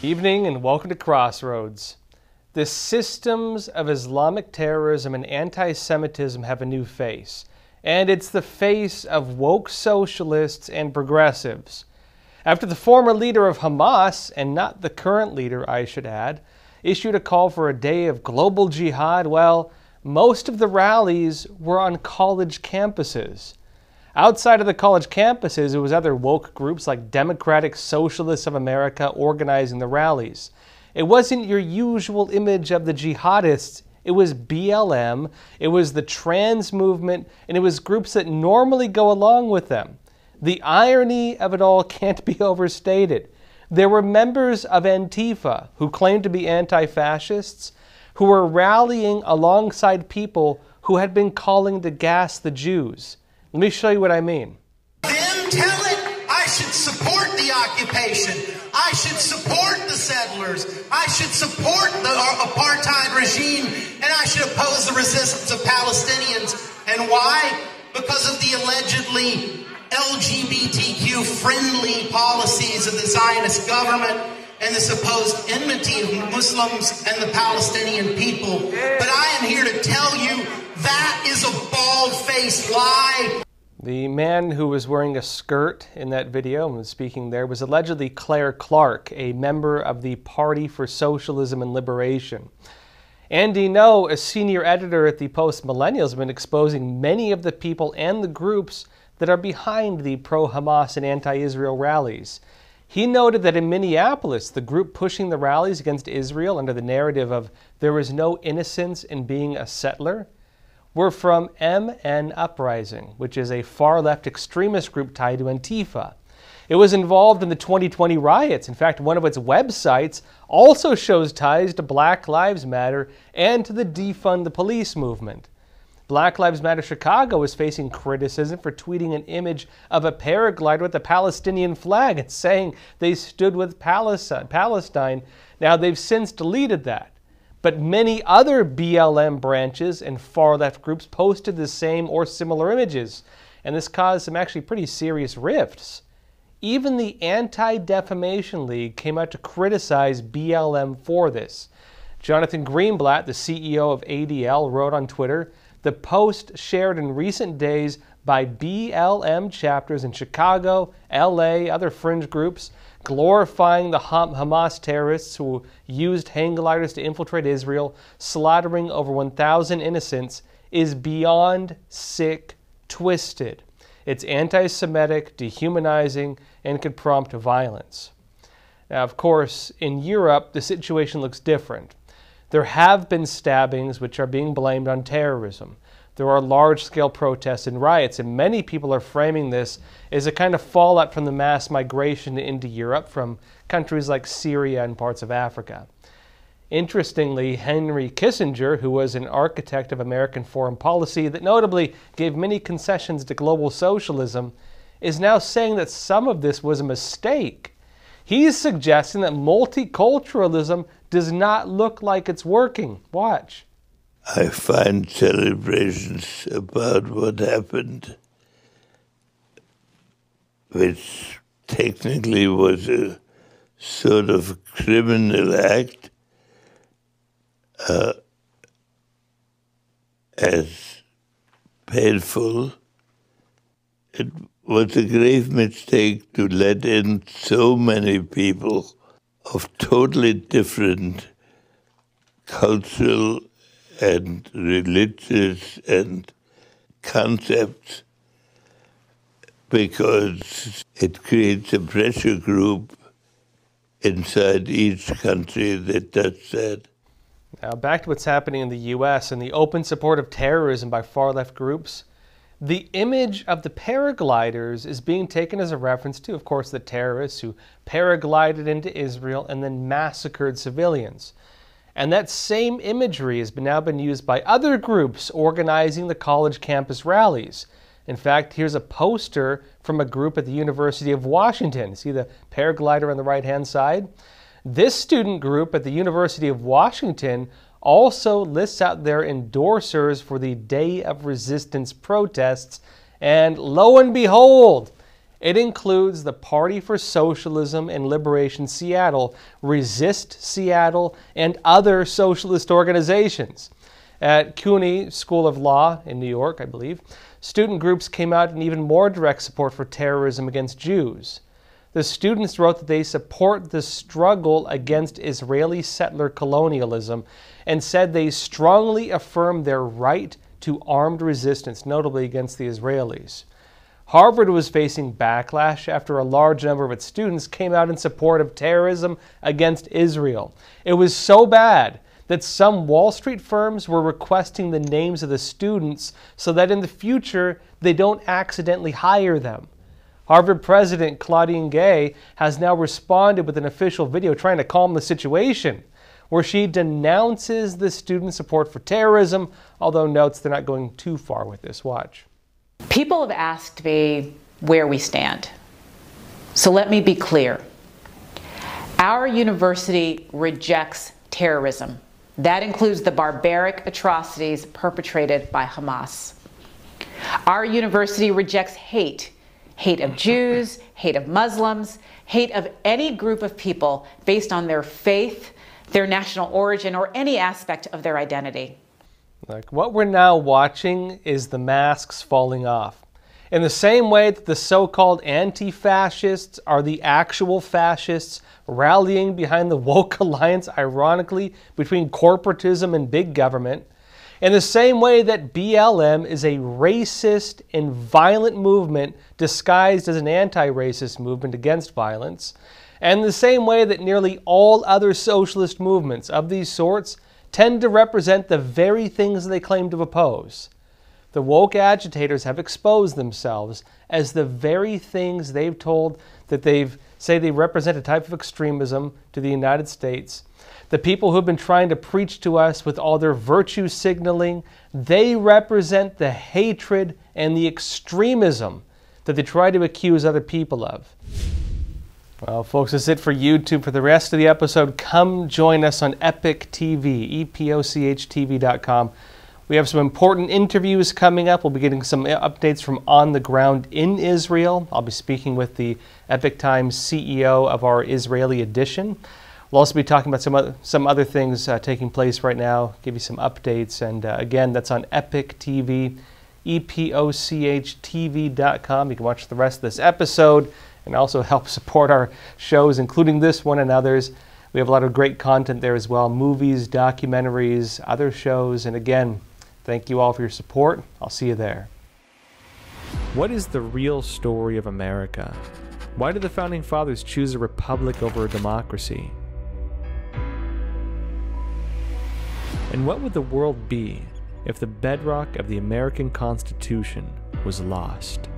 Evening and welcome to Crossroads. The systems of Islamic terrorism and anti-Semitism have a new face, and it's the face of woke socialists and progressives. After the former leader of Hamas, and not the current leader I should add, issued a call for a day of global jihad, well, most of the rallies were on college campuses. Outside of the college campuses, it was other woke groups like Democratic Socialists of America organizing the rallies. It wasn't your usual image of the jihadists. It was BLM, it was the trans movement, and it was groups that normally go along with them. The irony of it all can't be overstated. There were members of Antifa who claimed to be anti-fascists who were rallying alongside people who had been calling to gas the Jews. Let me show you what I mean. Then tell it I should support the occupation. I should support the settlers. I should support the apartheid regime. And I should oppose the resistance of Palestinians. And why? Because of the allegedly LGBTQ-friendly policies of the Zionist government and the supposed enmity of Muslims and the Palestinian people. But I am here to tell you that is a bald-faced lie. The man who was wearing a skirt in that video and was speaking there was allegedly Claire Clark, a member of the Party for Socialism and Liberation. Andy No, a senior editor at the Post-Millennial, has been exposing many of the people and the groups that are behind the pro-Hamas and anti-Israel rallies. He noted that in Minneapolis, the group pushing the rallies against Israel under the narrative of there was no innocence in being a settler were from MN Uprising, which is a far-left extremist group tied to Antifa. It was involved in the 2020 riots. In fact, one of its websites also shows ties to Black Lives Matter and to the Defund the Police movement. Black Lives Matter Chicago is facing criticism for tweeting an image of a paraglider with the Palestinian flag and saying they stood with Palestine. Now, they've since deleted that. But many other BLM branches and far-left groups posted the same or similar images, and this caused some actually pretty serious rifts. Even the Anti-Defamation League came out to criticize BLM for this. Jonathan Greenblatt, the CEO of ADL, wrote on Twitter, "The post shared in recent days by BLM chapters in Chicago, LA, other fringe groups, glorifying the Hamas terrorists who used hang gliders to infiltrate Israel, slaughtering over 1,000 innocents, is beyond sick, twisted. It's anti-Semitic, dehumanizing, and could prompt violence." Now, of course, in Europe, the situation looks different. There have been stabbings which are being blamed on terrorism. There are large-scale protests and riots, and many people are framing this as a kind of fallout from the mass migration into Europe from countries like Syria and parts of Africa. Interestingly, Henry Kissinger, who was an architect of American foreign policy that notably gave many concessions to global socialism, is now saying that some of this was a mistake. He's suggesting that multiculturalism does not look like it's working. Watch. I find celebrations about what happened, which technically was a sort of criminal act, as painful. It was a grave mistake to let in so many people of totally different cultural and religious and concepts, because it creates a pressure group inside each country that does that. Now back to what's happening in the U.S. and the open support of terrorism by far-left groups. The image of the paragliders is being taken as a reference to, of course, the terrorists who paraglided into Israel and then massacred civilians. And that same imagery has now been used by other groups organizing the college campus rallies. In fact, here's a poster from a group at the University of Washington. See the paraglider on the right-hand side? This student group at the University of Washington also lists out their endorsers for the Day of Resistance protests, and lo and behold, It includes the Party for Socialism and Liberation Seattle, Resist Seattle, and other socialist organizations. At CUNY School of Law in New York, I believe, student groups came out in even more direct support for terrorism against Jews. The students wrote that they support the struggle against Israeli settler colonialism and said they strongly affirm their right to armed resistance, notably against the Israelis. Harvard was facing backlash after a large number of its students came out in support of terrorism against Israel. It was so bad that some Wall Street firms were requesting the names of the students so that in the future they don't accidentally hire them. Harvard President Claudine Gay has now responded with an official video trying to calm the situation, where she denounces the student support for terrorism, although notes they're not going too far with this. Watch. People have asked me where we stand. So let me be clear. Our university rejects terrorism. That includes the barbaric atrocities perpetrated by Hamas. Our university rejects hate. Hate of Jews, hate of Muslims, hate of any group of people based on their faith, their national origin, or any aspect of their identity. Like, what we're now watching is the masks falling off. In the same way that the so-called anti-fascists are the actual fascists rallying behind the woke alliance, ironically, between corporatism and big government, in the same way that BLM is a racist and violent movement disguised as an anti-racist movement against violence, and the same way that nearly all other socialist movements of these sorts tend to represent the very things they claim to oppose. The woke agitators have exposed themselves as the very things they've told that say they represent a type of extremism to the United States. The people who have been trying to preach to us with all their virtue signaling, they represent the hatred and the extremism that they try to accuse other people of. Well, folks, that's it for YouTube. For the rest of the episode, come join us on Epoch TV, epochtv.com. We have some important interviews coming up. We'll be getting some updates from on the ground in Israel. I'll be speaking with the Epoch Times CEO of our Israeli edition. We'll also be talking about some other things taking place right now, give you some updates. And again, that's on Epoch TV, epochtv.com. You can watch the rest of this episode and also help support our shows, including this one and others. We have a lot of great content there as well, movies, documentaries, other shows. And again, thank you all for your support. I'll see you there. What is the real story of America? Why did the Founding Fathers choose a republic over a democracy? And what would the world be if the bedrock of the American Constitution was lost?